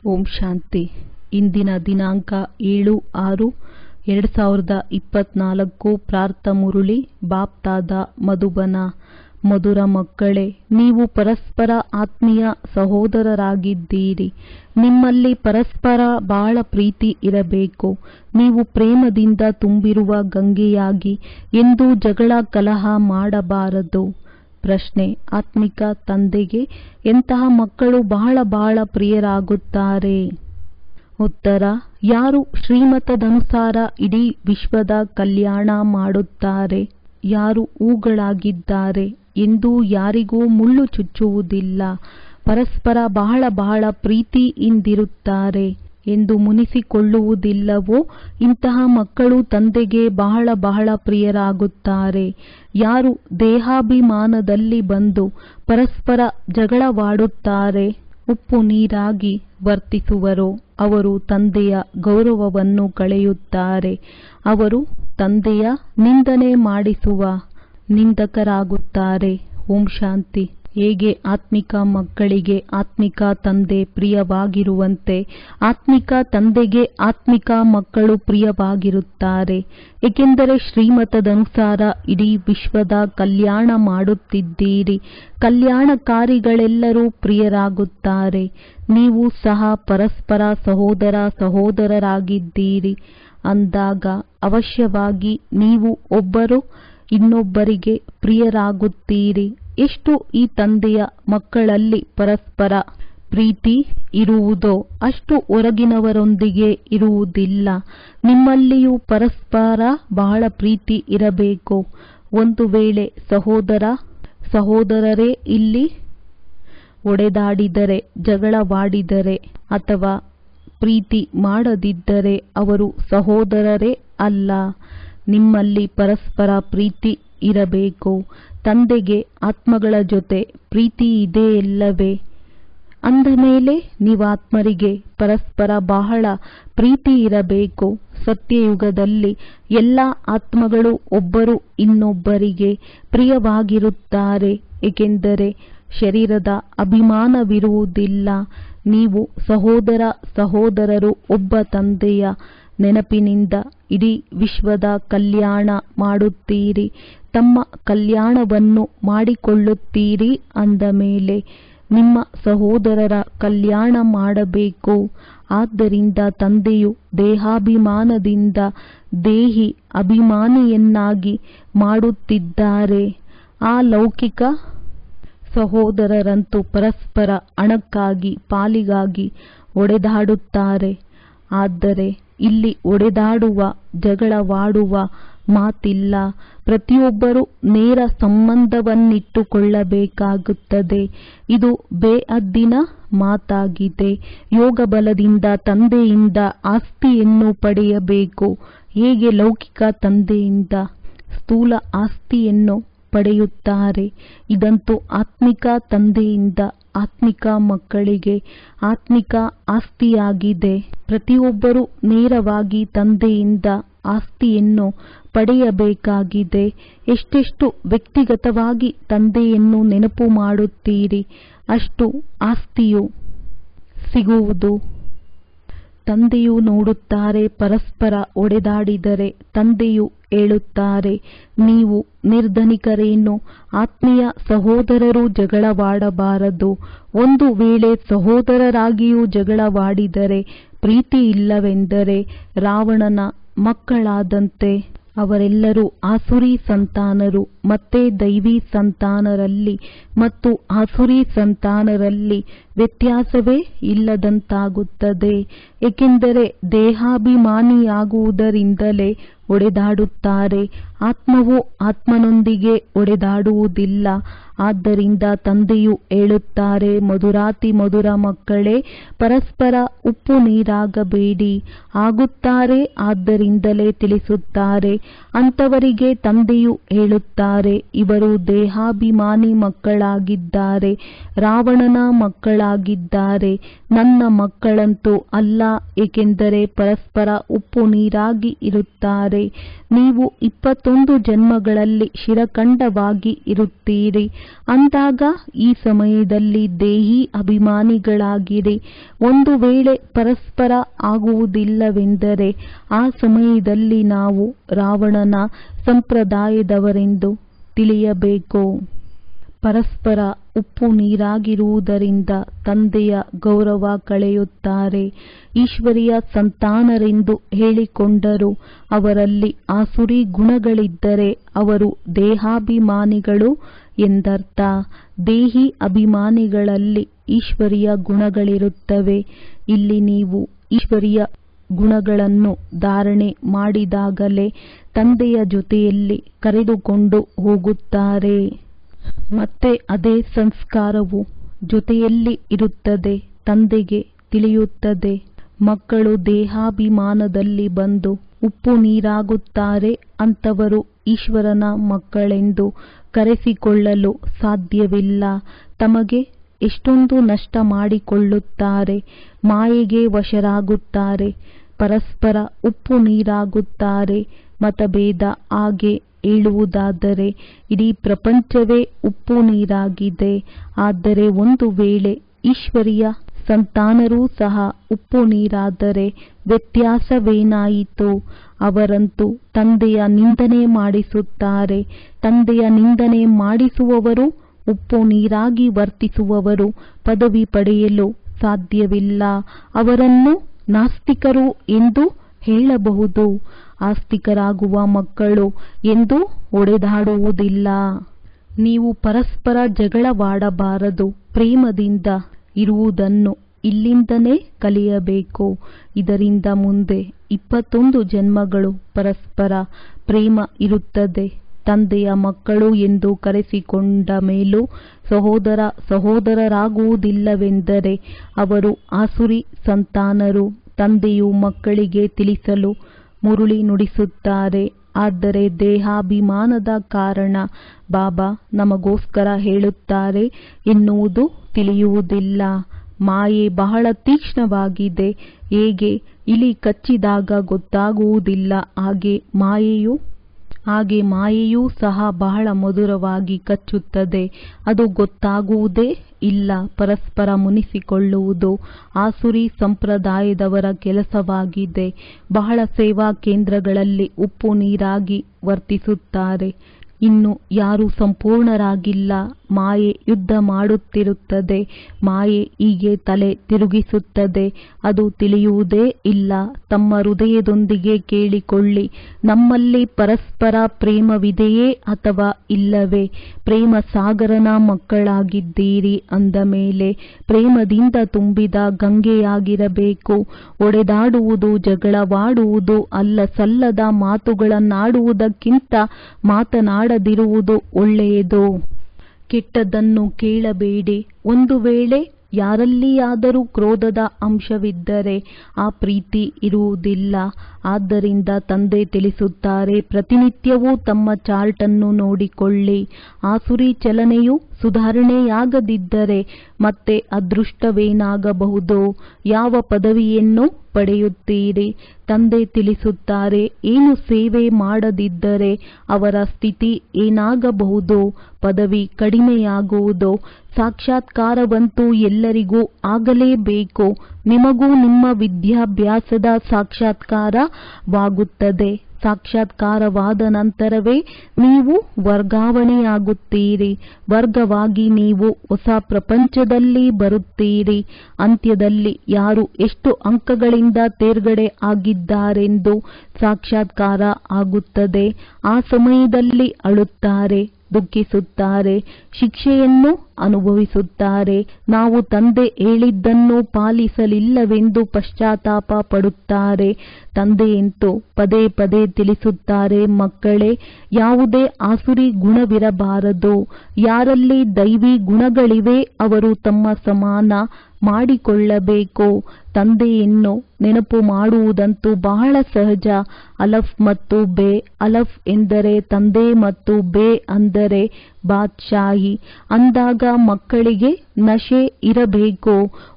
ಓಂ ಶಾಂತಿ. ಇಂದಿನ ದಿನಾಂಕ 7/6/2024. ಪ್ರಾರ್ಥ ಮುರುಳಿ ಬಾಪ್ತಾದ ಮಧುಬನ. ಮಧುರ ಮಕ್ಕಳೇ, ನೀವು ಪರಸ್ಪರ ಆತ್ಮೀಯ ಸಹೋದರರಾಗಿದ್ದೀರಿ. ನಿಮ್ಮಲ್ಲಿ ಪರಸ್ಪರ ಬಹಳ ಪ್ರೀತಿ ಇರಬೇಕು. ನೀವು ಪ್ರೇಮದಿಂದ ತುಂಬಿರುವ ಗಂಗೆಯಾಗಿ ಎಂದೂ ಜಗಳ ಕಲಹ ಮಾಡಬಾರದು. ಪ್ರಶ್ನೆ: ಆತ್ಮಿಕ ತಂದೆಗೆ ಎಂತಹ ಮಕ್ಕಳು ಬಹಳ ಪ್ರಿಯರಾಗುತ್ತಾರೆ? ಉತ್ತರ: ಯಾರು ಶ್ರೀಮತದನುಸಾರ ಇಡೀ ವಿಶ್ವದ ಕಲ್ಯಾಣ ಮಾಡುತ್ತಾರೆ, ಯಾರು ಹೂಗಳಾಗಿದ್ದಾರೆ, ಎಂದೂ ಯಾರಿಗೂ ಮುಳ್ಳು ಚುಚ್ಚುವುದಿಲ್ಲ, ಪರಸ್ಪರ ಬಹಳ ಪ್ರೀತಿಯಿಂದಿರುತ್ತಾರೆ ಎಂದು ಮುನಿಸಿಕೊಳ್ಳುವುದಿಲ್ಲವೋ, ಇಂತಹ ಮಕ್ಕಳು ತಂದೆಗೆ ಬಹಳ ಪ್ರಿಯರಾಗುತ್ತಾರೆ. ಯಾರು ದೇಹಾಭಿಮಾನದಲ್ಲಿ ಬಂದು ಪರಸ್ಪರ ಜಗಳವಾಡುತ್ತಾರೆ, ಉಪ್ಪು ನೀರಾಗಿ ವರ್ತಿಸುವರೋ ಅವರು ತಂದೆಯ ಗೌರವವನ್ನು ಕಳೆಯುತ್ತಾರೆ. ಅವರು ತಂದೆಯ ನಿಂದನೆ ಮಾಡಿಸುವ ನಿಂದಕರಾಗುತ್ತಾರೆ. ಓಂ ಶಾಂತಿ. ಹೇಗೆ ಆತ್ಮಿಕ ಮಕ್ಕಳಿಗೆ ಆತ್ಮಿಕ ತಂದೆ ಪ್ರಿಯವಾಗಿರುವಂತೆ ಆತ್ಮಿಕ ತಂದೆಗೆ ಆತ್ಮಿಕ ಮಕ್ಕಳು ಪ್ರಿಯವಾಗಿರುತ್ತಾರೆ. ಏಕೆಂದರೆ ಶ್ರೀಮತದನುಸಾರ ಇಡೀ ವಿಶ್ವದ ಕಲ್ಯಾಣ ಮಾಡುತ್ತಿದ್ದೀರಿ. ಕಲ್ಯಾಣಕಾರಿಗಳೆಲ್ಲರೂ ಪ್ರಿಯರಾಗುತ್ತಾರೆ. ನೀವು ಸಹ ಪರಸ್ಪರ ಸಹೋದರರಾಗಿದ್ದೀರಿ ಅಂದಾಗ ಅವಶ್ಯವಾಗಿ ನೀವು ಒಬ್ಬರು ಇನ್ನೊಬ್ಬರಿಗೆ ಪ್ರಿಯರಾಗುತ್ತೀರಿ. ಎಷ್ಟು ಈ ತಂದೆಯ ಮಕ್ಕಳಲ್ಲಿ ಪರಸ್ಪರ ಪ್ರೀತಿ ಇರುವುದೋ ಅಷ್ಟು ಹೊರಗಿನವರೊಂದಿಗೆ ಇರುವುದಿಲ್ಲ. ನಿಮ್ಮಲ್ಲಿಯೂ ಪರಸ್ಪರ ಬಹಳ ಪ್ರೀತಿ ಇರಬೇಕು. ಒಂದು ವೇಳೆ ಸಹೋದರರೇ ಇಲ್ಲಿ ಒಡೆದಾಡಿದರೆ, ಜಗಳವಾಡಿದರೆ ಅಥವಾ ಪ್ರೀತಿ ಮಾಡದಿದ್ದರೆ ಅವರು ಸಹೋದರರೇ ಅಲ್ಲ. ನಿಮ್ಮಲ್ಲಿ ಪರಸ್ಪರ ಪ್ರೀತಿ ಇರಬೇಕು. ತಂದೆಗೆ ಆತ್ಮಗಳ ಜೊತೆ ಪ್ರೀತಿ ಇದೆಯಲ್ಲವೇ? ಅಂದ ಮೇಲೆ ನೀವಾತ್ಮರಿಗೆ ಪರಸ್ಪರ ಬಹಳ ಪ್ರೀತಿ ಇರಬೇಕು. ಸತ್ಯಯುಗದಲ್ಲಿ ಎಲ್ಲ ಆತ್ಮಗಳು ಒಬ್ಬರು ಇನ್ನೊಬ್ಬರಿಗೆ ಪ್ರಿಯವಾಗಿರುತ್ತಾರೆ. ಏಕೆಂದರೆ ಶರೀರದ ಅಭಿಮಾನವಿರುವುದಿಲ್ಲ. ನೀವು ಸಹೋದರರು ಒಬ್ಬ ತಂದೆಯ ನೆನಪಿನಿಂದ ಇಡೀ ವಿಶ್ವದ ಕಲ್ಯಾಣ ಮಾಡುತ್ತೀರಿ. ತಮ್ಮ ಕಲ್ಯಾಣವನ್ನು ಮಾಡಿಕೊಳ್ಳುತ್ತೀರಿ ಅಂದ ಮೇಲೆ ನಿಮ್ಮ ಸಹೋದರರ ಕಲ್ಯಾಣ ಮಾಡಬೇಕು. ಆದ್ದರಿಂದ ತಂದೆಯು ದೇಹಾಭಿಮಾನದಿಂದ ದೇಹಿ ಅಭಿಮಾನಿಯನ್ನಾಗಿ ಮಾಡುತ್ತಿದ್ದಾರೆ. ಆ ಲೌಕಿಕ ಸಹೋದರರಂತೂ ಪರಸ್ಪರ ಹಣಕ್ಕಾಗಿ ಪಾಲಿಗಾಗಿ ಒಡೆದಾಡುತ್ತಾರೆ. ಆದರೆ ಇಲ್ಲಿ ಒಡೆದಾಡುವ ಜಗಳವಾಡುವ ಮಾತಿಲ್ಲ. ಪ್ರತಿಯೊಬ್ಬರೂ ನೇರ ಸಂಬಂಧವನ್ನಿಟ್ಟುಕೊಳ್ಳಬೇಕಾಗುತ್ತದೆ. ಇದು ಬೇಹದ್ದಿನ ಮಾತಾಗಿದೆ. ಯೋಗ ಬಲದಿಂದ ತಂದೆಯಿಂದ ಆಸ್ತಿಯನ್ನು ಪಡೆಯಬೇಕು. ಹೇಗೆ ಲೌಕಿಕ ತಂದೆಯಿಂದ ಸ್ಥೂಲ ಆಸ್ತಿಯನ್ನು ಪಡೆಯುತ್ತಾರೆ, ಇದಂತೂ ಆತ್ಮಿಕ ತಂದೆಯಿಂದ ಆತ್ಮಿಕ ಮಕ್ಕಳಿಗೆ ಆತ್ಮಿಕ ಆಸ್ತಿಯಾಗಿದೆ. ಪ್ರತಿಯೊಬ್ಬರೂ ನೇರವಾಗಿ ತಂದೆಯಿಂದ ಆಸ್ತಿಯನ್ನು ಪಡೆಯಬೇಕಾಗಿದೆ. ಎಷ್ಟೆಷ್ಟು ವ್ಯಕ್ತಿಗತವಾಗಿ ತಂದೆಯನ್ನು ನೆನಪು ಮಾಡುತ್ತೀರಿ, ಅಷ್ಟು ಆಸ್ತಿಯು ಸಿಗುವುದು. ತಂದೆಯು ನೋಡುತ್ತಾರೆ. ಪರಸ್ಪರ ಒಡೆದಾಡಿದರೆ ತಂದೆಯು ಹೇಳುತ್ತಾರೆ, ನೀವು ನಿರ್ಧನಿಕರೇನು? ಆತ್ಮೀಯ ಸಹೋದರರು ಜಗಳವಾಡಬಾರದು. ಒಂದು ವೇಳೆ ಸಹೋದರರಾಗಿಯೂ ಜಗಳವಾಡಿದರೆ ಪ್ರೀತಿ ಇಲ್ಲವೆಂದರೆ ರಾವಣನ ಮಕ್ಕಳಾದಂತೆ. ಅವರೆಲ್ಲರೂ ಆಸುರಿ ಸಂತಾನರು. ಮತ್ತೆ ದೈವಿ ಸಂತಾನರಲ್ಲಿ ಮತ್ತು ಆಸುರಿ ಸಂತಾನರಲ್ಲಿ ವ್ಯತ್ಯಾಸವೇ ಇಲ್ಲದಂತಾಗುತ್ತದೆ. ಏಕೆಂದರೆ ದೇಹಾಭಿಮಾನಿಯಾಗುವುದರಿಂದಲೇ ಒಡೆದಾಡುತ್ತಾರೆ. ಆತ್ಮವು ಆತ್ಮನೊಂದಿಗೆ ಒಡೆದಾಡುವುದಿಲ್ಲ. ಆದ್ದರಿಂದ ತಂದೆಯು ಹೇಳುತ್ತಾರೆ, ಮಧುರಾತಿ ಮಧುರ ಮಕ್ಕಳೇ, ಪರಸ್ಪರ ಉಪ್ಪು ನೀರಾಗಬೇಡಿ. ಆಗುತ್ತಾರೆ, ಆದ್ದರಿಂದಲೇ ತಿಳಿಸುತ್ತಾರೆ. ಅಂಥವರಿಗೆ ತಂದೆಯು ಹೇಳುತ್ತಾರೆ, ಇವರು ದೇಹಾಭಿಮಾನಿ ಮಕ್ಕಳಾಗಿದ್ದಾರೆ, ರಾವಣನ ಮಕ್ಕಳಾಗಿದ್ದಾರೆ. ಮಕ್ಕಳಾಗಿದ್ದಾರೆ, ನನ್ನ ಮಕ್ಕಳಂತೂ ಅಲ್ಲ, ಏಕೆಂದರೆ ಪರಸ್ಪರ ಉಪ್ಪು ನೀರಾಗಿ ಇರುತ್ತಾರೆ. ನೀವು 21 ಜನ್ಮಗಳಲ್ಲಿ ಶಿರಖಂಡವಾಗಿ ಇರುತ್ತೀರಿ ಅಂದಾಗ ಈ ಸಮಯದಲ್ಲಿ ದೇಹಿ ಅಭಿಮಾನಿಗಳಾಗಿರಿ. ಒಂದು ವೇಳೆ ಪರಸ್ಪರ ಆಗುವುದಿಲ್ಲವೆಂದರೆ ಆ ಸಮಯದಲ್ಲಿ ನಾವು ರಾವಣನ ಸಂಪ್ರದಾಯದವರೆಂದು ತಿಳಿಯಬೇಕು. ಪರಸ್ಪರ ಉಪ್ಪು ನೀರಾಗಿರುವುದರಿಂದ ತಂದೆಯ ಗೌರವ ಕಳೆಯುತ್ತಾರೆ. ಈಶ್ವರಿಯ ಸಂತಾನರೆಂದು ಹೇಳಿಕೊಂಡರೂ ಅವರಲ್ಲಿ ಆಸುರಿ ಗುಣಗಳಿದ್ದರೆ ಅವರು ದೇಹಾಭಿಮಾನಿಗಳು ಎಂದರ್ಥ. ದೇಹಿ ಅಭಿಮಾನಿಗಳಲ್ಲಿ ಈಶ್ವರಿಯ ಗುಣಗಳಿರುತ್ತವೆ. ಇಲ್ಲಿ ನೀವು ಈಶ್ವರಿಯ ಗುಣಗಳನ್ನು ಧಾರಣೆ ಮಾಡಿದಾಗಲೇ ತಂದೆಯ ಜೊತೆಯಲ್ಲಿ ಕರೆದುಕೊಂಡು ಹೋಗುತ್ತಾರೆ. ಮತ್ತೆ ಅದೇ ಸಂಸ್ಕಾರವು ಜೊತೆಯಲ್ಲಿ ಇರುತ್ತದೆ. ತಂದೆಗೆ ತಿಳಿಯುತ್ತದೆ ಮಕ್ಕಳು ದೇಹಾಭಿಮಾನದಲ್ಲಿ ಬಂದು ಉಪ್ಪು ನೀರಾಗುತ್ತಾರೆ. ಅಂಥವರು ಈಶ್ವರನ ಮಕ್ಕಳೆಂದು ಕರೆಸಿಕೊಳ್ಳಲು ಸಾಧ್ಯವಿಲ್ಲ. ತಮಗೆ ಎಷ್ಟೊಂದು ನಷ್ಟ ಮಾಡಿಕೊಳ್ಳುತ್ತಾರೆ, ಮಾಯೆಗೆ ವಶರಾಗುತ್ತಾರೆ, ಪರಸ್ಪರ ಉಪ್ಪು ನೀರಾಗುತ್ತಾರೆ. ಮತಭೇದ ಹಾಗೆ ಹೇಳುವುದಾದರೆ ಇಡೀ ಪ್ರಪಂಚವೇ ಉಪ್ಪು ನೀರಾಗಿದೆ. ಆದರೆ ಒಂದು ವೇಳೆ ಈಶ್ವರಿಯ ಸಂತಾನರೂ ಸಹ ಉಪ್ಪು ನೀರಾದರೆ ವ್ಯತ್ಯಾಸವೇನಾಯಿತು? ಅವರಂತೂ ತಂದೆಯ ನಿಂದನೆ ಮಾಡಿಸುತ್ತಾರೆ. ತಂದೆಯ ನಿಂದನೆ ಮಾಡಿಸುವವರು, ಉಪ್ಪು ನೀರಾಗಿ ವರ್ತಿಸುವವರು ಪದವಿ ಪಡೆಯಲು ಸಾಧ್ಯವಿಲ್ಲ. ಅವರನ್ನು ನಾಸ್ತಿಕರು ಎಂದು ಹೇಳಬಹುದು. ಆಸ್ತಿಕರಾಗುವ ಮಕ್ಕಳು ಎಂದೂ ಒಡೆದಾಡುವುದಿಲ್ಲ. ನೀವು ಪರಸ್ಪರ ಜಗಳವಾಡಬಾರದು. ಪ್ರೇಮದಿಂದ ಇರುವುದನ್ನು ಇಲ್ಲಿಂದಲೇ ಕಲಿಯಬೇಕು. ಇದರಿಂದ ಮುಂದೆ 21 ಜನ್ಮಗಳು ಪರಸ್ಪರ ಪ್ರೇಮ ಇರುತ್ತದೆ. ತಂದೆಯ ಮಕ್ಕಳು ಎಂದು ಕರೆಸಿಕೊಂಡ ಮೇಲೂ ಸಹೋದರ ಸಹೋದರರಾಗುವುದಿಲ್ಲವೆಂದರೆ ಅವರು ಆಸುರಿ ಸಂತಾನರು. ತಂದೆಯು ಮಕ್ಕಳಿಗೆ ತಿಳಿಸಲು ಮುರುಳಿ ನುಡಿಸುತ್ತಾರೆ. ಆದರೆ ದೇಹಾಭಿಮಾನದ ಕಾರಣ ಬಾಬಾ ನಮಗೋಸ್ಕರ ಹೇಳುತ್ತಾರೆ ಎನ್ನುವುದು ತಿಳಿಯುವುದಿಲ್ಲ. ಮಾಯೆ ಬಹಳ ತೀಕ್ಷ್ಣವಾಗಿದೆ. ಹೇಗೆ ಇಲಿ ಕಚ್ಚಿದಾಗ ಗೊತ್ತಾಗುವುದಿಲ್ಲ, ಹಾಗೆ ಮಾಯೆಯೂ ಸಹ ಬಹಳ ಮಧುರವಾಗಿ ಕಚ್ಚುತ್ತದೆ. ಅದು ಗೊತ್ತಾಗುವುದೇ ಇಲ್ಲ. ಪರಸ್ಪರ ಮುನಿಸಿಕೊಳ್ಳುವುದು ಆಸುರಿ ಸಂಪ್ರದಾಯದವರ ಕೆಲಸವಾಗಿದೆ. ಬಹಳ ಸೇವಾ ಕೇಂದ್ರಗಳಲ್ಲಿ ಉಪ್ಪು ನೀರಾಗಿ ವರ್ತಿಸುತ್ತಾರೆ. ಇನ್ನು ಯಾರೂ ಸಂಪೂರ್ಣರಾಗಿಲ್ಲ. ಮಾಯೆ ಯುದ್ಧ ಮಾಡುತ್ತಿರುತ್ತದೆ. ಮಾಯೆ ಹೀಗೆ ತಲೆ ತಿರುಗಿಸುತ್ತದೆ. ಅದು ತಿಳಿಯುವುದೇ ಇಲ್ಲ. ತಮ್ಮ ಹೃದಯದೊಂದಿಗೆ ಕೇಳಿಕೊಳ್ಳಿ, ನಮ್ಮಲ್ಲಿ ಪರಸ್ಪರ ಪ್ರೇಮವಿದೆಯೇ ಅಥವಾ ಇಲ್ಲವೇ? ಪ್ರೇಮ ಸಾಗರನ ಮಕ್ಕಳಾಗಿದ್ದೀರಿ ಅಂದ ಮೇಲೆ ಪ್ರೇಮದಿಂದ ತುಂಬಿದ ಗಂಗೆಯಾಗಿರಬೇಕು. ಒಡೆದಾಡುವುದು, ಜಗಳವಾಡುವುದು, ಅಲ್ಲ ಸಲ್ಲದ ಮಾತುಗಳನ್ನಾಡುವುದಕ್ಕಿಂತ ಮಾತನಾಡದಿರುವುದು ಒಳ್ಳೆಯದು. ಕೆಟ್ಟದ್ದನ್ನು ಕೇಳಬೇಡಿ. ಒಂದು ವೇಳೆ ಯಾರಲ್ಲಿಯಾದರೂ ಕ್ರೋಧದ ಅಂಶವಿದ್ದರೆ ಆ ಪ್ರೀತಿ ಇರುವುದಿಲ್ಲ. ಆದ್ದರಿಂದ ತಂದೆ ತಿಳಿಸುತ್ತಾರೆ, ಪ್ರತಿನಿತ್ಯವೂ ತಮ್ಮ ಚಾರ್ಟನ್ನು ನೋಡಿಕೊಳ್ಳಿ. ಆಸುರಿ ಚಲನೆಯು ಸುಧಾರಣೆಯಾಗದಿದ್ದರೆ ಮತ್ತೆ ಅದೃಷ್ಟವೇನಾಗಬಹುದು? ಯಾವ ಪದವಿಯನ್ನು ಪಡೆಯುತ್ತೀರಿ? ತಂದೆ ತಿಳಿಸುತ್ತಾರೆ, ಏನು ಸೇವೆ ಮಾಡದಿದ್ದರೆ ಅವರ ಸ್ಥಿತಿ ಏನಾಗಬಹುದು? ಪದವಿ ಕಡಿಮೆಯಾಗುವುದು. ಸಾಕ್ಷಾತ್ಕಾರವಂತೂ ಎಲ್ಲರಿಗೂ ಆಗಲೇಬೇಕು. ನಿಮಗೂ ನಿಮ್ಮ ವಿದ್ಯಾಭ್ಯಾಸದ ಸಾಕ್ಷಾತ್ಕಾರವಾಗುತ್ತದೆ. ಸಾಕ್ಷಾತ್ಕಾರವಾದ ನಂತರವೇ ನೀವು ವರ್ಗಾವಣೆಯಾಗುತ್ತೀರಿ. ವರ್ಗವಾಗಿ ನೀವು ಹೊಸ ಪ್ರಪಂಚದಲ್ಲಿ ಬರುತ್ತೀರಿ. ಅಂತ್ಯದಲ್ಲಿ ಯಾರು ಎಷ್ಟು ಅಂಕಗಳಿಂದ ತೇರ್ಗಡೆ ಆಗಿದ್ದಾರೆಂದು ಸಾಕ್ಷಾತ್ಕಾರ ಆಗುತ್ತದೆ. ಆ ಸಮಯದಲ್ಲಿ ಅಳುತ್ತಾರೆ, ದುಃಖಿಸುತ್ತಾರೆ, ಶಿಕ್ಷೆಯನ್ನು ಅನುಭವಿಸುತ್ತಾರೆ. ನಾವು ತಂದೆ ಹೇಳಿದ್ದನ್ನು ಪಾಲಿಸಲಿಲ್ಲವೆಂದು ಪಶ್ಚಾತ್ತಾಪ ಪಡುತ್ತಾರೆ. ತಂದೆಯಂತೂ ಪದೇ ಪದೇ ತಿಳಿಸುತ್ತಾರೆ, ಮಕ್ಕಳೇ, ಯಾವುದೇ ಆಸುರಿ ಗುಣವಿರಬಾರದು. ಯಾರಲ್ಲಿ ದೈವಿ ಗುಣಗಳಿವೆ ಅವರು ತಮ್ಮ ಸಮಾನ ಮಾಡಿಕೊಳ್ಳಬೇಕು. ತಂದೆಯನ್ನು ನೆನಪು ಮಾಡುವುದಂತೂ ಬಹಳ ಸಹಜ. ಅಲಫ್ ಮತ್ತು ಬೇ. ಅಲಫ್ ಎಂದರೆ ತಂದೆ ಮತ್ತು ಬೇ ಅಂದರೆ ಬಾದ್ಶಾಹಿ ಅಂದಾಗ ಮಕ್ಕಳಿಗೆ ನಶೆ ಇರಬೇಕು.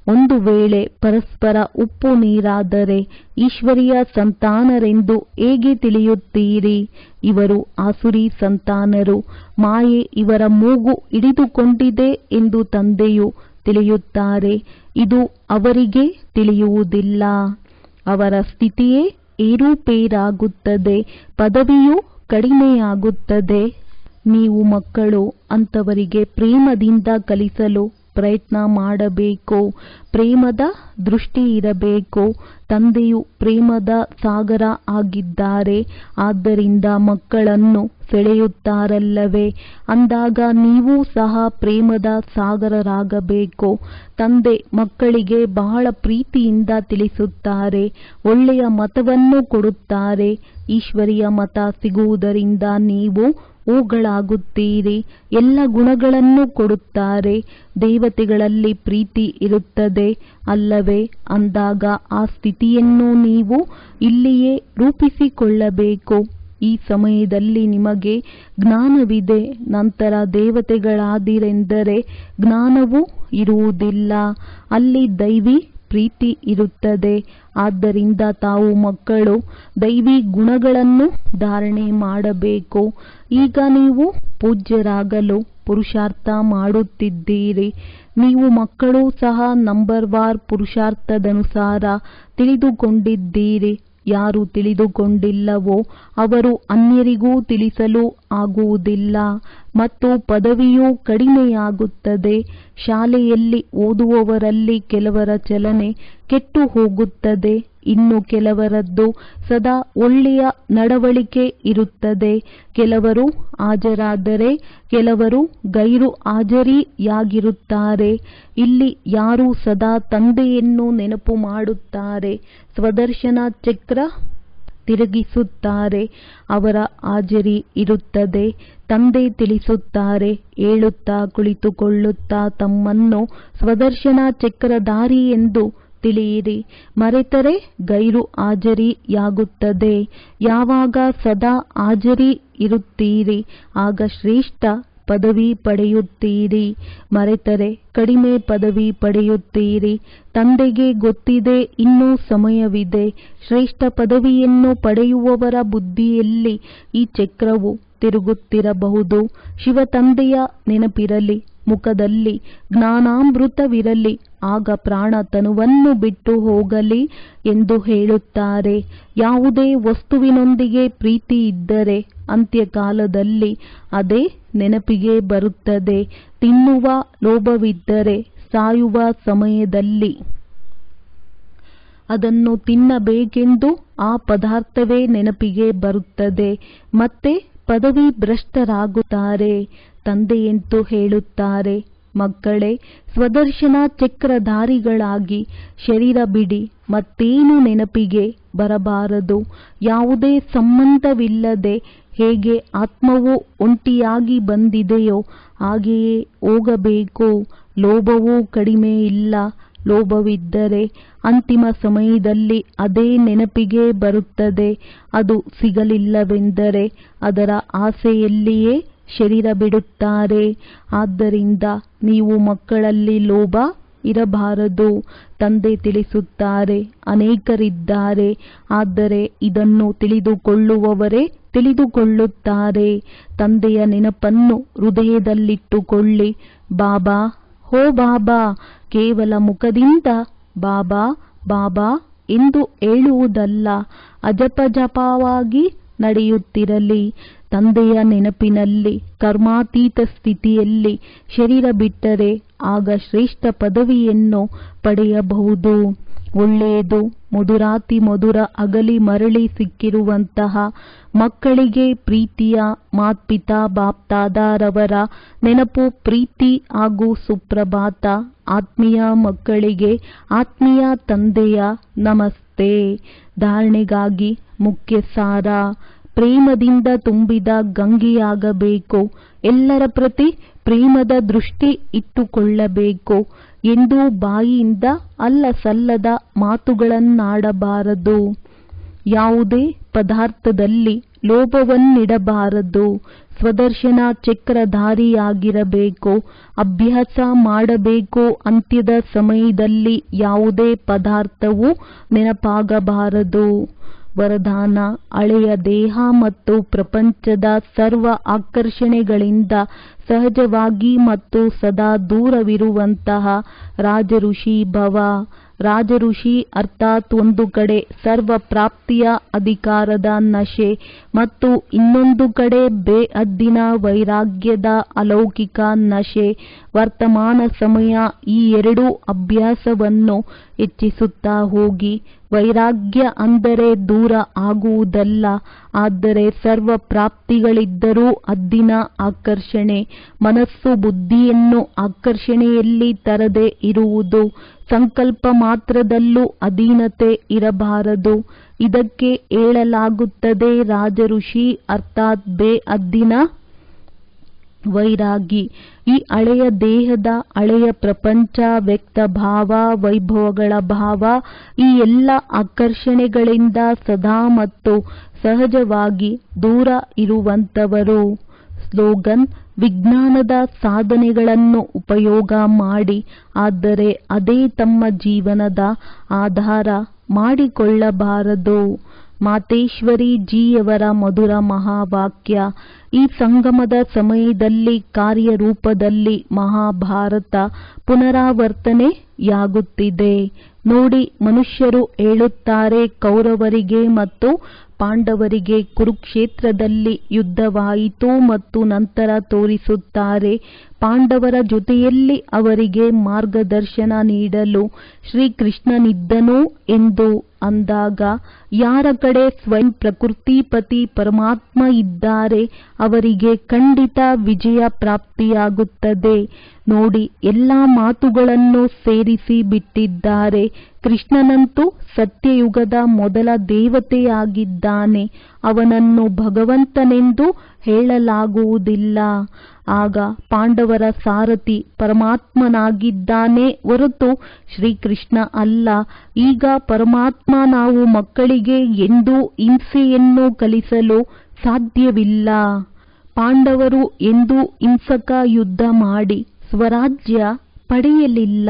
ಒಂದು ವೇಳೆ ಪರಸ್ಪರ ಉಪ್ಪು ನೀರಾದರೆ ಈಶ್ವರಿಯ ಸಂತಾನರೆಂದು ಹೇಗೆ ತಿಳಿಯುತ್ತೀರಿ? ಇವರು ಆಸುರಿ ಸಂತಾನರು. ಮಾಯೆ ಇವರ ಮೂಗು ಹಿಡಿದುಕೊಂಡಿದೆ ಎಂದು ತಂದೆಯು ತಿಳಿಯುತ್ತಾರೆ. ಇದು ಅವರಿಗೆ ತಿಳಿಯುವುದಿಲ್ಲ. ಅವರ ಸ್ಥಿತಿಯೇ ಏರುಪೇರಾಗುತ್ತದೆ, ಪದವಿಯೂ ಕಡಿಮೆಯಾಗುತ್ತದೆ. ನೀವು ಮಕ್ಕಳು ಅಂತವರಿಗೆ ಪ್ರೇಮದಿಂದ ಕಲಿಸಲು ಪ್ರಯತ್ನ ಮಾಡಬೇಕು. ಪ್ರೇಮದ ದೃಷ್ಟಿ ಇರಬೇಕು. ತಂದೆಯು ಪ್ರೇಮದ ಸಾಗರ ಆಗಿದ್ದಾರೆ. ಆದ್ದರಿಂದ ಮಕ್ಕಳನ್ನು ಸೆಳೆಯುತ್ತಾರಲ್ಲವೇ? ಅಂದಾಗ ನೀವು ಸಹ ಪ್ರೇಮದ ಸಾಗರರಾಗಬೇಕು. ತಂದೆ ಮಕ್ಕಳಿಗೆ ಬಹಳ ಪ್ರೀತಿಯಿಂದ ತಿಳಿಸುತ್ತಾರೆ, ಒಳ್ಳೆಯ ಮತವನ್ನು ಕೊಡುತ್ತಾರೆ. ಈಶ್ವರಿಯ ಮತ ಸಿಗುವುದರಿಂದ ನೀವು ಹೂಗಳಾಗುತ್ತೀರಿ. ಎಲ್ಲ ಗುಣಗಳನ್ನು ಕೊಡುತ್ತಾರೆ. ದೇವತೆಗಳಲ್ಲಿ ಪ್ರೀತಿ ಇರುತ್ತದೆ ಅಲ್ಲವೇ? ಅಂದಾಗ ಆ ಸ್ಥಿತಿಯನ್ನು ನೀವು ಇಲ್ಲಿಯೇ ರೂಪಿಸಿಕೊಳ್ಳಬೇಕು. ಈ ಸಮಯದಲ್ಲಿ ನಿಮಗೆ ಜ್ಞಾನವಿದೆ. ನಂತರ ದೇವತೆಗಳಾದಿರೆಂದರೆ ಜ್ಞಾನವೂ ಇರುವುದಿಲ್ಲ. ಅಲ್ಲಿ ದೈವಿ ಪ್ರೀತಿ ಇರುತ್ತದೆ. ಆದ್ದರಿಂದ ತಾವು ಮಕ್ಕಳು ದೈವಿ ಗುಣಗಳನ್ನು ಧಾರಣೆ ಮಾಡಬೇಕು. ಈಗ ನೀವು ಪೂಜ್ಯರಾಗಲು ಪುರುಷಾರ್ಥ ಮಾಡುತ್ತಿದ್ದೀರಿ. ನೀವು ಮಕ್ಕಳು ಸಹ ನಂಬರ್ವಾರ್ ಪುರುಷಾರ್ಥದನುಸಾರ ತಿಳಿದುಕೊಂಡಿದ್ದೀರಿ. ಯಾರು ತಿಳಿದುಕೊಂಡಿಲ್ಲವೋ ಅವರು ಅನ್ಯರಿಗೂ ತಿಳಿಸಲು ಆಗುವುದಿಲ್ಲ ಮತ್ತು ಪದವಿಯೂ ಕಡಿಮೆಯಾಗುತ್ತದೆ. ಶಾಲೆಯಲ್ಲಿ ಓದುವವರಲ್ಲಿ ಕೆಲವರ ಚಲನೆ ಕೆಟ್ಟು ಹೋಗುತ್ತದೆ. ಇನ್ನು ಕೆಲವರದ್ದು ಸದಾ ಒಳ್ಳೆಯ ನಡವಳಿಕೆ ಇರುತ್ತದೆ. ಕೆಲವರು ಹಾಜರಾದರೆ ಕೆಲವರು ಗೈರು ಹಾಜರಿಯಾಗಿರುತ್ತಾರೆ. ಇಲ್ಲಿ ಯಾರು ಸದಾ ತಂದೆಯನ್ನು ನೆನಪು ಮಾಡುತ್ತಾರೆ, ಸ್ವದರ್ಶನ ಚಕ್ರ ತಿರುಗಿಸುತ್ತಾರೆ, ಅವರ ಹಾಜರಿ ಇರುತ್ತದೆ. ತಂದೆ ತಿಳಿಸುತ್ತಾರೆ, ಹೇಳುತ್ತಾ ಕುಳಿತುಕೊಳ್ಳುತ್ತಾ ತಮ್ಮನ್ನು ಸ್ವದರ್ಶನ ಚಕ್ರಧಾರಿ ಎಂದು ತಿಳಿಯಿರಿ. ಮರೆತರೆ ಗೈರು ಹಾಜರಿಯಾಗುತ್ತದೆ. ಯಾವಾಗ ಸದಾ ಹಾಜರಿ ಇರುತ್ತೀರಿ ಆಗ ಶ್ರೇಷ್ಠ ಪದವಿ ಪಡೆಯುತ್ತೀರಿ. ಮರೆತರೆ ಕಡಿಮೆ ಪದವಿ ಪಡೆಯುತ್ತೀರಿ. ತಂದೆಗೆ ಗೊತ್ತಿದೆ ಇನ್ನೂ ಸಮಯವಿದೆ. ಶ್ರೇಷ್ಠ ಪದವಿಯನ್ನು ಪಡೆಯುವವರ ಬುದ್ಧಿಯಲ್ಲಿ ಈ ಚಕ್ರವು ತಿರುಗುತ್ತಿರಬಹುದು. ಶಿವ ತಂದೆಯ ನೆನಪಿರಲಿ, ಮುಖದಲ್ಲಿ ಜ್ಞಾನಾಮೃತವಿರಲಿ, ಆಗ ಪ್ರಾಣ ತನುವನ್ನು ಬಿಟ್ಟು ಹೋಗಲಿ ಎಂದು ಹೇಳುತ್ತಾರೆ. ಯಾವುದೇ ವಸ್ತುವಿನೊಂದಿಗೆ ಪ್ರೀತಿ ಇದ್ದರೆ ಅಂತ್ಯಕಾಲದಲ್ಲಿ ಅದೇ ನೆನಪಿಗೆ ಬರುತ್ತದೆ. ತಿನ್ನುವ ಲೋಭವಿದ್ದರೆ ಸಾಯುವ ಸಮಯದಲ್ಲಿ ಅದನ್ನು ತಿನ್ನಬೇಕೆಂದು ಆ ಪದಾರ್ಥವೇ ನೆನಪಿಗೆ ಬರುತ್ತದೆ. ಮತ್ತೆ ಪದವಿ ಭ್ರಷ್ಟರಾಗುತ್ತಾರೆ. ತಂದೆಯಂತೂ ಹೇಳುತ್ತಾರೆ, ಮಕ್ಕಳೇ, ಸ್ವದರ್ಶನ ಚಕ್ರಧಾರಿಗಳಾಗಿ ಶರೀರ ಬಿಡಿ. ಮತ್ತೇನು ನೆನಪಿಗೆ ಬರಬಾರದು. ಯಾವುದೇ ಸಂಬಂಧವಿಲ್ಲದೆ ಹೇಗೆ ಆತ್ಮವು ಒಂಟಿಯಾಗಿ ಬಂದಿದೆಯೋ ಹಾಗೆಯೇ ಹೋಗಬೇಕು. ಲೋಭವೂ ಕಡಿಮೆ ಇಲ್ಲ. ಲೋಭವಿದ್ದರೆ ಅಂತಿಮ ಸಮಯದಲ್ಲಿ ಅದೇ ನೆನಪಿಗೆ ಬರುತ್ತದೆ. ಅದು ಸಿಗಲಿಲ್ಲವೆಂದರೆ ಅದರ ಆಸೆಯಲ್ಲಿಯೇ ಶರೀರ ಬಿಡುತ್ತಾರೆ. ಆದ್ದರಿಂದ ನೀವು ಮಕ್ಕಳಲ್ಲಿ ಲೋಭ ಇರಬಾರದು. ತಂದೆ ತಿಳಿಸುತ್ತಾರೆ, ಅನೇಕರಿದ್ದಾರೆ, ಆದರೆ ಇದನ್ನು ತಿಳಿದುಕೊಳ್ಳುವವರೇ ತಿಳಿದುಕೊಳ್ಳುತ್ತಾರೆ. ತಂದೆಯ ನೆನಪನ್ನು ಹೃದಯದಲ್ಲಿಟ್ಟುಕೊಳ್ಳಿ. ಬಾಬಾ, ಹೋ ಬಾಬಾ, ಕೇವಲ ಮುಖದಿಂದ ಬಾಬಾ ಬಾಬಾ ಎಂದು ಹೇಳುವುದಲ್ಲ, ಅಜಪಜಪವಾಗಿ ನಡೆಯುತ್ತಿರಲಿ. ತಂದೆಯ ನೆನಪಿನಲ್ಲಿ ಕರ್ಮಾತೀತ ಸ್ಥಿತಿಯಲ್ಲಿ ಶರೀರ ಬಿಟ್ಟರೆ ಆಗ ಶ್ರೇಷ್ಠ ಪದವಿಯನ್ನು ಪಡೆಯಬಹುದು. ಒಳ್ಳೆಯದು. ಮಧುರಾತಿ ಮಧುರ ಅಗಲಿ ಮರಳಿ ಸಿಕ್ಕಿರುವಂತಹ ಮಕ್ಕಳಿಗೆ ಪ್ರೀತಿಯ ಮಾತ್ಪಿತಾ ಬಾಪ್ತಾದಾರವರ ನೆನಪು, ಪ್ರೀತಿ ಹಾಗೂ ಸುಪ್ರಭಾತ. ಆತ್ಮೀಯ ಮಕ್ಕಳಿಗೆ ಆತ್ಮೀಯ ತಂದೆಯ ನಮಸ್ತೆ. ಧಾರಣೆಗಾಗಿ ಮುಖ್ಯ ಸಾರ: ಪ್ರೇಮದಿಂದ ತುಂಬಿದ ಗಂಗೆಯಾಗಬೇಕು. ಎಲ್ಲರ ಪ್ರತಿ ಪ್ರೇಮದ ದೃಷ್ಟಿ ಇಟ್ಟುಕೊಳ್ಳಬೇಕು. ಎಂದೂ ಬಾಯಿಯಿಂದ ಅಲ್ಲ ಸಲ್ಲದ ಮಾತುಗಳನ್ನಾಡಬಾರದು. ಯಾವುದೇ ಪದಾರ್ಥದಲ್ಲಿ ಲೋಭವನ್ನಿಡಬಾರದು. ಸ್ವದರ್ಶನ ಚಕ್ರಧಾರಿಯಾಗಿರಬೇಕು, ಅಭ್ಯಾಸ ಮಾಡಬೇಕು. ಅಂತ್ಯದ ಸಮಯದಲ್ಲಿ ಯಾವುದೇ ಪದಾರ್ಥವು ನೆನಪಾಗಬಾರದು. ವರದಾನ: ಹಳೆಯ ದೇಹ ಮತ್ತು ಪ್ರಪಂಚದ ಸರ್ವ ಆಕರ್ಷಣೆಗಳಿಂದ ಸಹಜವಾಗಿ ಮತ್ತು ಸದಾ ದೂರವಿರುವಂತಹ ರಾಜಋಷಿ ಭವ. ರಾಜಋಷಿ ಅರ್ಥಾತ್ ಒಂದು ಕಡೆ ಸರ್ವ ಪ್ರಾಪ್ತಿಯ ಅಧಿಕಾರದ ನಶೆ ಮತ್ತು ಇನ್ನೊಂದು ಕಡೆ ಬೇಹದ್ದಿನ ವೈರಾಗ್ಯದ ಅಲೌಕಿಕ ನಶೆ. ವರ್ತಮಾನ ಸಮಯ ಈ ಎರಡೂ ಅಭ್ಯಾಸವನ್ನು ಹೆಚ್ಚಿಸುತ್ತಾ ಹೋಗಿ. ವೈರಾಗ್ಯ ಅಂದರೆ ದೂರ ಆಗುವುದಲ್ಲ, ಆದರೆ ಸರ್ವ ಪ್ರಾಪ್ತಿಗಳಿದ್ದರೂ ಹದ್ದಿನ ಆಕರ್ಷಣೆ. ಮನಸ್ಸು ಬುದ್ಧಿಯನ್ನು ಆಕರ್ಷಣೆಯಲ್ಲಿ ತರದೇ ಇರುವುದು. ಸಂಕಲ್ಪ ಮಾತ್ರದಲ್ಲೂ ಅಧೀನತೆ ಇರಬಾರದು. ಇದಕ್ಕೆ ಹೇಳಲಾಗುತ್ತದೆ ರಾಜಋಷಿ ಅರ್ಥಾತ್ ಬೇಹದ್ದಿನ ವೈರಾಗಿ. ಈ ಹಳೆಯ ದೇಹದ, ಹಳೆಯ ಪ್ರಪಂಚ, ವ್ಯಕ್ತ ಭಾವ, ವೈಭವಗಳ ಭಾವ, ಈ ಎಲ್ಲ ಆಕರ್ಷಣೆಗಳಿಂದ ಸದಾ ಮತ್ತು ಸಹಜವಾಗಿ ದೂರ ಇರುವಂತವರು. ಸ್ಲೋಗನ್: ವಿಜ್ಞಾನದ ಸಾಧನೆಗಳನ್ನು ಉಪಯೋಗ ಮಾಡಿ, ಆದರೆ ಅದೇ ತಮ್ಮ ಜೀವನದ ಆಧಾರ ಮಾಡಿಕೊಳ್ಳಬಾರದು. ಮಾತೇಶ್ವರಿ ಜಿಯವರ ಮಧುರ ಮಹಾವಾಕ್ಯ. ಈ ಸಂಗಮದ ಸಮಯದಲ್ಲಿ ಕಾರ್ಯರೂಪದಲ್ಲಿ ಮಹಾಭಾರತ ಪುನರಾವರ್ತನೆಯಾಗುತ್ತಿದೆ. ನೋಡಿ, ಮನುಷ್ಯರು ಹೇಳುತ್ತಾರೆ ಕೌರವರಿಗೆ ಮತ್ತು ಪಾಂಡವರಿಗೆ ಕುರುಕ್ಷೇತ್ರದಲ್ಲಿ ಯುದ್ಧವಾಯಿತು ಮತ್ತು ನಂತರ ತೋರಿಸುತ್ತಾರೆ ಪಾಂಡವರ ಜೊತೆಯಲ್ಲಿ ಅವರಿಗೆ ಮಾರ್ಗದರ್ಶನ ನೀಡಲು ಶ್ರೀಕೃಷ್ಣನಿದ್ದನು ಎಂದು ಅಂದಾಗ, ಯಾರ ಕಡೆ ಸ್ವಯಂ ಪ್ರಕೃತಿಪತಿ ಪರಮಾತ್ಮ ಇದ್ದಾರೆ ಅವರಿಗೆ ಖಂಡಿತ ವಿಜಯ ಪ್ರಾಪ್ತಿಯಾಗುತ್ತದೆ. ನೋಡಿ, ಎಲ್ಲ ಮಾತುಗಳನ್ನು ಸೇರಿಸಿ ಬಿಟ್ಟಿದ್ದಾರೆ. ಕೃಷ್ಣನಂತೂ ಸತ್ಯಯುಗದ ಮೊದಲ ದೇವತೆಯಾಗಿದ್ದಾನೆ. ಅವನನ್ನು ಭಗವಂತನೆಂದು ಹೇಳಲಾಗುವುದಿಲ್ಲ. ಆಗ ಪಾಂಡವರ ಸಾರಥಿ ಪರಮಾತ್ಮನಾಗಿದ್ದಾನೆ ಹೊರತು ಶ್ರೀಕೃಷ್ಣ ಅಲ್ಲ. ಈಗ ಪರಮಾತ್ಮ ನಾವು ಮಕ್ಕಳಿಗೆ ಎಂದೂ ಹಿಂಸೆಯನ್ನು ಕಲಿಸಲು ಸಾಧ್ಯವಿಲ್ಲ. ಪಾಂಡವರು ಎಂದೂ ಹಿಂಸಕ ಯುದ್ಧ ಮಾಡಿ ಸ್ವರಾಜ್ಯ ಪಡೆಯಲಿಲ್ಲ.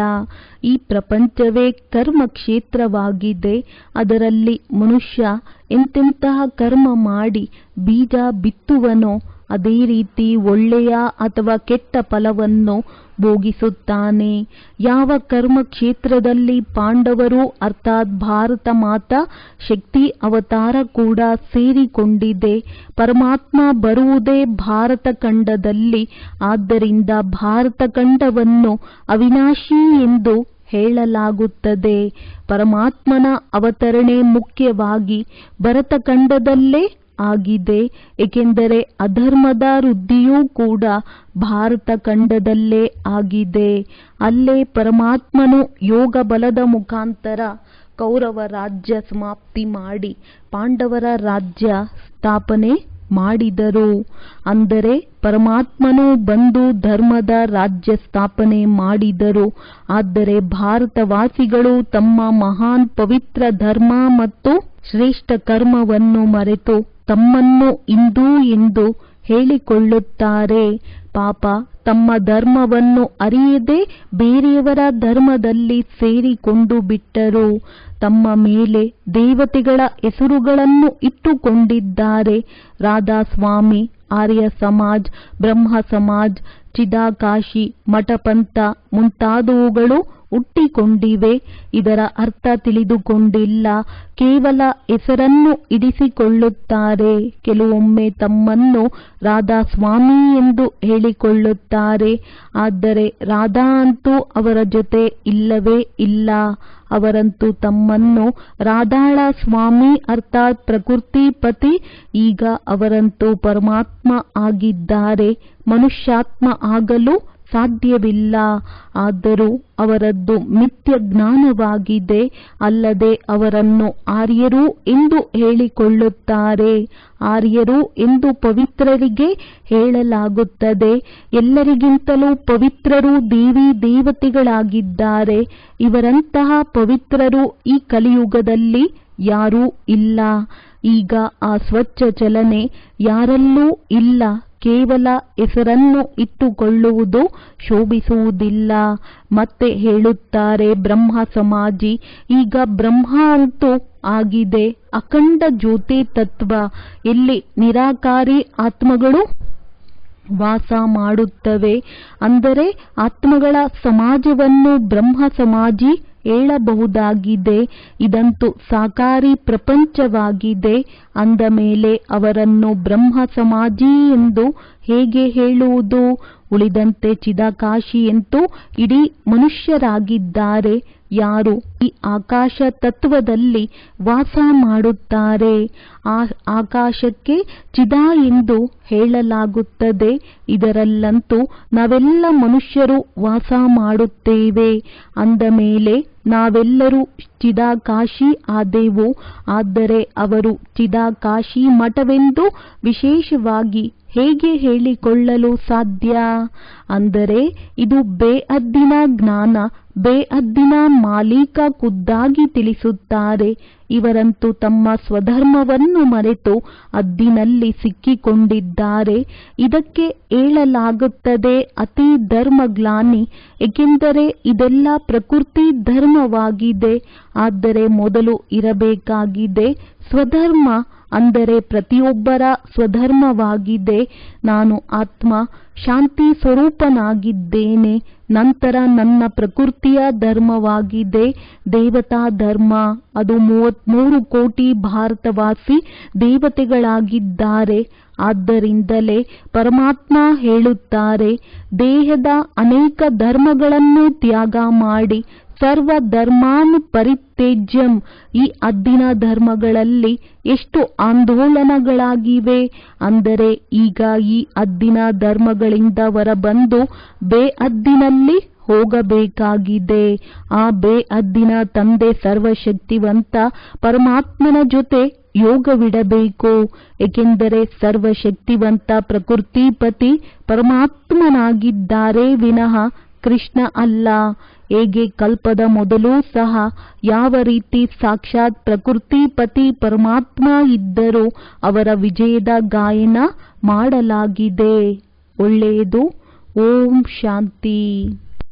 ಈ ಪ್ರಪಂಚವೇ ಕರ್ಮಕ್ಷೇತ್ರವಾಗಿದೆ. ಅದರಲ್ಲಿ ಮನುಷ್ಯ ಎಂತೆಂತಹ ಕರ್ಮ ಮಾಡಿ ಬೀಜ ಬಿತ್ತುವನೋ ಅದೇ ರೀತಿ ಒಳ್ಳೆಯ ಅಥವಾ ಕೆಟ್ಟ ಫಲವನ್ನು ಭೋಗಿಸುತ್ತಾನೆ. ಯಾವ ಕರ್ಮ ಕ್ಷೇತ್ರದಲ್ಲಿ ಪಾಂಡವರು ಅರ್ಥಾತ್ ಭಾರತ ಮಾತಾ ಶಕ್ತಿ ಅವತಾರ ಕೂಡ ಸೇರಿಕೊಂಡಿದೆ. ಪರಮಾತ್ಮ ಬರುವುದೇ ಭಾರತ ಖಂಡದಲ್ಲಿ. ಆದ್ದರಿಂದ ಭಾರತ ಖಂಡವನ್ನು ಅವಿನಾಶಿ ಎಂದು ಹೇಳಲಾಗುತ್ತದೆ. ಪರಮಾತ್ಮನ ಅವತರಣೆ ಮುಖ್ಯವಾಗಿ ಭರತಖಂಡದಲ್ಲೇ ಆಗಿದೆ, ಏಕೆಂದರೆ ಅಧರ್ಮದ ವೃದ್ಧಿಯೂ ಕೂಡ ಭಾರತ ಖಂಡದಲ್ಲೇ ಆಗಿದೆ. ಅಲ್ಲೇ ಪರಮಾತ್ಮನು ಯೋಗ ಬಲದ ಮುಖಾಂತರ ಕೌರವ ರಾಜ್ಯ ಸಮಾಪ್ತಿ ಮಾಡಿ ಪಾಂಡವರ ರಾಜ್ಯ ಸ್ಥಾಪನೆ ಮಾಡಿದರು. ಅಂದರೆ ಪರಮಾತ್ಮನು ಬಂದು ಧರ್ಮದ ರಾಜ್ಯ ಸ್ಥಾಪನೆ ಮಾಡಿದರು. ಆದರೆ ಭಾರತವಾಸಿಗಳು ತಮ್ಮ ಮಹಾನ್ ಪವಿತ್ರ ಧರ್ಮ ಮತ್ತು ಶ್ರೇಷ್ಠ ಕರ್ಮವನ್ನು ಮರೆತು ತಮ್ಮನ್ನು ಹಿಂದೂ ಎಂದು ಹೇಳಿಕೊಳ್ಳುತ್ತಾರೆ. ಪಾಪ, ತಮ್ಮ ಧರ್ಮವನ್ನು ಅರಿಯದೆ ಬೇರೆಯವರ ಧರ್ಮದಲ್ಲಿ ಸೇರಿಕೊಂಡು ಬಿಟ್ಟರು. ತಮ್ಮ ಮೇಲೆ ದೇವತೆಗಳ ಹೆಸರುಗಳನ್ನು ಇಟ್ಟುಕೊಂಡಿದ್ದಾರೆ. ರಾಧಾಸ್ವಾಮಿ, ಆರ್ಯ ಸಮಾಜ್, ಬ್ರಹ್ಮ ಸಮಾಜ್, ಚಿದಾಕಾಶಿ, ಮಠಪಂಥ ಮುಂತಾದವುಗಳು ಹುಟ್ಟಿಕೊಂಡಿವೆ. ಇದರ ಅರ್ಥ ತಿಳಿದುಕೊಂಡಿಲ್ಲ. ಕೇವಲ ಹೆಸರನ್ನು ಇಡಿಸಿಕೊಳ್ಳುತ್ತಾರೆ. ಕೆಲವೊಮ್ಮೆ ತಮ್ಮನ್ನು ರಾಧಾಸ್ವಾಮಿ ಎಂದು ಹೇಳಿಕೊಳ್ಳುತ್ತಾರೆ. ಆದರೆ ರಾಧಾ ಅಂತೂ ಅವರ ಜೊತೆ ಇಲ್ಲವೇ ಇಲ್ಲ. ಅವರಂತೂ ತಮ್ಮನ್ನು ರಾಧಾಳ ಸ್ವಾಮಿ ಅರ್ಥಾತ್ ಪ್ರಕೃತಿಪತಿ. ಈಗ ಅವರಂತೂ ಪರಮಾತ್ಮ ಆಗಿದ್ದಾರೆ. ಮನುಷ್ಯಾತ್ಮ ಆಗಲು ಸಾಧ್ಯವಿಲ್ಲ. ಆದರೂ ಅವರದ್ದು ಮಿಥ್ಯ ಜ್ಞಾನವಾಗಿದೆ. ಅಲ್ಲದೆ ಅವರನ್ನು ಆರ್ಯರು ಎಂದು ಹೇಳಿಕೊಳ್ಳುತ್ತಾರೆ. ಆರ್ಯರು ಎಂದು ಪವಿತ್ರರಿಗೆ ಹೇಳಲಾಗುತ್ತದೆ. ಎಲ್ಲರಿಗಿಂತಲೂ ಪವಿತ್ರರು ದೇವಿ ದೇವತೆಗಳಾಗಿದ್ದಾರೆ. ಇವರಂತಹ ಪವಿತ್ರರು ಈ ಕಲಿಯುಗದಲ್ಲಿ ಯಾರೂ ಇಲ್ಲ. ಈಗ ಆ ಸ್ವಚ್ಛ ಚಲನೆ ಯಾರಲ್ಲೂ ಇಲ್ಲ. ಕೇವಲ ಹೆಸರನ್ನು ಇಟ್ಟುಕೊಳ್ಳುವುದು ಶೋಭಿಸುವುದಿಲ್ಲ. ಮತ್ತೆ ಹೇಳುತ್ತಾರೆ ಬ್ರಹ್ಮ ಸಮಾಜಿ, ಈಗ ಬ್ರಹ್ಮ ಅಂತೂ ಆಗಿದೆ, ಅಖಂಡ ಜ್ಯೋತಿ ತತ್ವ, ಎಲ್ಲಿ ನಿರಾಕಾರಿ ಆತ್ಮಗಳು ವಾಸ ಮಾಡುತ್ತವೆ. ಅಂದರೆ ಆತ್ಮಗಳ ಸಮಾಜವನ್ನು ಬ್ರಹ್ಮ ಸಮಾಜಿ ಹೇಳಬಹುದಾಗಿದೆ. ಇದಂತೂ ಸಾಕಾರಿ ಪ್ರಪಂಚವಾಗಿದೆ. ಅಂದ ಮೇಲೆ ಅವರನ್ನು ಬ್ರಹ್ಮ ಸಮಾಜಿ ಎಂದು ಹೇಗೆ ಹೇಳುವುದು? ಉಳಿದಂತೆ ಚಿದಾಕಾಶಿ ಎಂತೂ ಇಡೀ ಮನುಷ್ಯರಾಗಿದ್ದಾರೆ. ಯಾರು ಈ ಆಕಾಶ ತತ್ವದಲ್ಲಿ ವಾಸ ಮಾಡುತ್ತಾರೆ. ಆ ಆಕಾಶಕ್ಕೆ ಚಿದಾ ಎಂದು ಹೇಳಲಾಗುತ್ತದೆ. ಇದರಲ್ಲಂತೂ ನಾವೆಲ್ಲ ಮನುಷ್ಯರು ವಾಸ ಮಾಡುತ್ತೇವೆ. ಅಂದ ಮೇಲೆ ನಾವೆಲ್ಲರೂ ಚಿದಾಕಾಶಿ ಆದೆವು. ಆದರೆ ಅವರು ಚಿದಾಕಾಶಿ ಮಠವೆಂದು ವಿಶೇಷವಾಗಿ ಹೇಗೆ ಹೇಳಿಕೊಳ್ಳಲು ಸಾಧ್ಯ? ಅಂದರೆ ಇದು ಬೇಹದ್ದಿನ ಜ್ಞಾನ, ಬೇಹದ್ದಿನ ಮಾಲೀಕ ಖುದ್ದಾಗಿ ತಿಳಿಸುತ್ತಾರೆ. ಇವರಂತೂ ತಮ್ಮ ಸ್ವಧರ್ಮವನ್ನು ಮರೆತು ಹದ್ದಿನಲ್ಲಿ ಸಿಕ್ಕಿಕೊಂಡಿದ್ದಾರೆ. ಇದಕ್ಕೆ ಹೇಳಲಾಗುತ್ತದೆ ಅತಿ ಧರ್ಮಗ್ಲಾನಿ. ಏಕೆಂದರೆ ಇದೆಲ್ಲ ಪ್ರಕೃತಿ ಧರ್ಮವಾಗಿದೆ. ಆದರೆ ಮೊದಲು ಇರಬೇಕಾಗಿದೆ ಸ್ವಧರ್ಮ. ಅಂದರೆ ಪ್ರತಿಯೊಬ್ಬರ ಸ್ವಧರ್ಮವಾಗಿದೆ. ನಾನು ಆತ್ಮ ಶಾಂತಿ ಸ್ವರೂಪನಾಗಿದ್ದೇನೆ. ನಂತರ ನನ್ನ ಪ್ರಕೃತಿಯ ಧರ್ಮವಾಗಿದೆ ದೇವತಾ ಧರ್ಮ. ಅದು 33 ಕೋಟಿ ಭಾರತವಾಸಿ ದೇವತೆಗಳಾಗಿದ್ದಾರೆ. ಆದ್ದರಿಂದಲೇ ಪರಮಾತ್ಮ ಹೇಳುತ್ತಾರೆ, ದೇಹದ ಅನೇಕ ಧರ್ಮಗಳನ್ನು ತ್ಯಾಗ ಮಾಡಿ ಸರ್ವ ಧರ್ಮಾನ್ ಪರಿತ್ಯಜ್ಯಂ. ಈ ಹದ್ದಿನ ಧರ್ಮಗಳಲ್ಲಿ ಎಷ್ಟು ಆಂದೋಲನಗಳಾಗಿವೆ. ಅಂದರೆ ಈಗ ಈ ಹದ್ದಿನ ಧರ್ಮಗಳಿಂದ ಹೊರಬಂದು ಬೇಹದ್ದಿನಲ್ಲಿ ಹೋಗಬೇಕಾಗಿದೆ. ಆ ಬೇಹದ್ದಿನ ತಂದೆ ಸರ್ವಶಕ್ತಿವಂತ ಪರಮಾತ್ಮನ ಜೊತೆ ಯೋಗವಿಡಬೇಕು. ಏಕೆಂದರೆ ಸರ್ವಶಕ್ತಿವಂತ ಪ್ರಕೃತಿಪತಿ ಪರಮಾತ್ಮನಾಗಿದ್ದಾರೆ ವಿನಃ ಕೃಷ್ಣ ಅಲ್ಲ. ಹೇಗೆ ಕಲ್ಪದ ಮೊದಲು ಸಹ ಯಾವ ರೀತಿ ಸಾಕ್ಷಾತ್ ಪ್ರಕೃತಿಪತಿ ಪರಮಾತ್ಮ ಇದ್ದರೂ ಅವರ ವಿಜಯದ ಗಾಯನ ಮಾಡಲಾಗಿದೆ. ಒಳ್ಳೆಯದು. ಓಂ ಶಾಂತಿ.